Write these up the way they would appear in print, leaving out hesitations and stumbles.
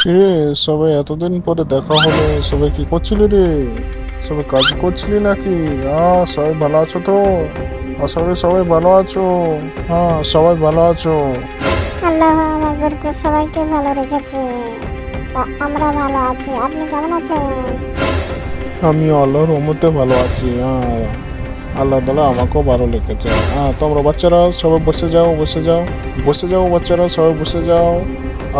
কিরে, সবাই এতদিন পরে দেখা হলো। সবাই কি করছিলি রে? সবাই কাজ করছিলি নাকি? সবাই ভালো আছো তো? আশা করি সবাই ভালো আছো। হ্যাঁ, সবাই ভালো আছো। আল্লাহ আমাদেরকে সবাইকে ভালো রেখেছে। তা আমরা ভালো আছি, আপনি কেমন আছেন? আমি আল্লাহর রহমতে ভালো আছি। হ্যাঁ, আল্লাহ তাআলা আমাকেও ভালো রেখেছে। হ্যাঁ, তোমরা বাচ্চারা সবাই বসে যাও, বসে যাও, বসে যাও। বাচ্চারা সবাই বসে যাও।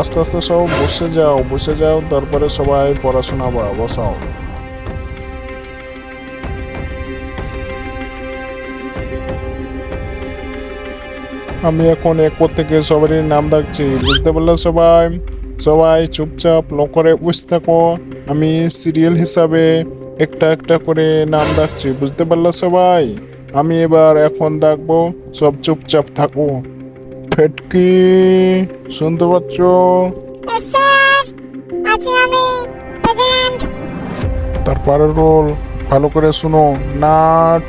আস্তে আস্তে সব বসে যাও, বসে যাও। তারপরে সবাই পড়াশোনা বসাও। আমি এখন এক পর থেকে সবারই নাম ডাকছি, বুঝতে পারলে সবাই? সবাই চুপচাপ করে বসে থাকো। আমি সিরিয়াল হিসাবে একটা একটা করে নাম ডাকছি, বুঝতে পারলে সবাই? আমি এবার এখন ডাকবো, সব চুপচাপ থাকো। ফেটকি, শুনতে পাচ্ছ? স্যার, আছি আমি, প্রেজেন্ট। তারপরে রোল ভালো করে শুনো। নাট।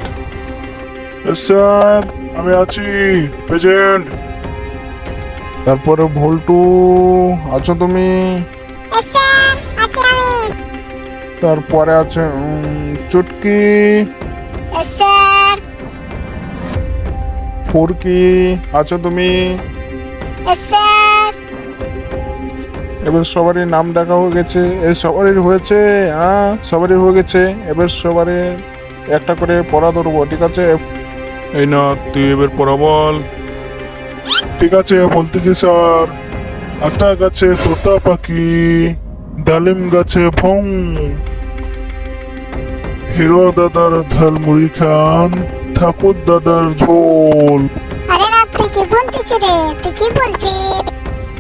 স্যার, আমি আছি, প্রেজেন্ট। তারপরে ভল্টু, আছো তুমি? স্যার, আছি আমি। তারপরে আছে চুটকি, স্যার। ফুরকি, আছো তুমি? স্যার। এবার সবারই নাম ডাকা হয়ে গেছে। এই সবারই হয়েছে। হ্যাঁ, সবারই হয়ে গেছে। এবার সবারই একটা করে পড়া ধরবো, ঠিক আছে? এই না, তুই এবার পড়া বল। ঠিক আছে, বলতেছি স্যার। আতা গাছে তোতা পাখি, ডালিম গাছে ফং, হিরো দাদার ঝালমুড়ি খান, ঠাকুর দাদার ঝোল। আরে না, তুই কি বলছিস রে? তুই কি বলছিস?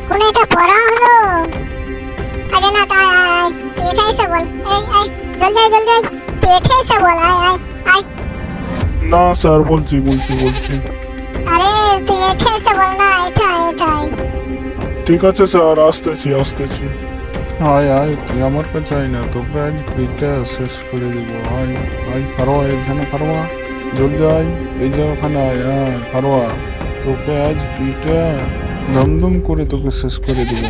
কোন এটা পড়া হলো? আরে না, তুই এটা এসে বল। এই জলদি আয়, জলদি আয়। তুই এটা এসে বল, আয়। না স্যার, বলছি বলছি বলছি। আরে তুই এটা এসে বল না, এটাই। ঠিক আছে স্যার, আসতেছি আসতেছি। আয় আয়, তুই আমার কাছে আয় না, তোকে আজ পিঠটা শেষ করে দিব। আয় আয়, ফারোয়া, এখানে ফারোয়া, জলদি আয়। এই যে ওখানে আয়, ফারোয়া, তোকে আজ পিঠটা দমদম করে তোকে শেষ করে দিব।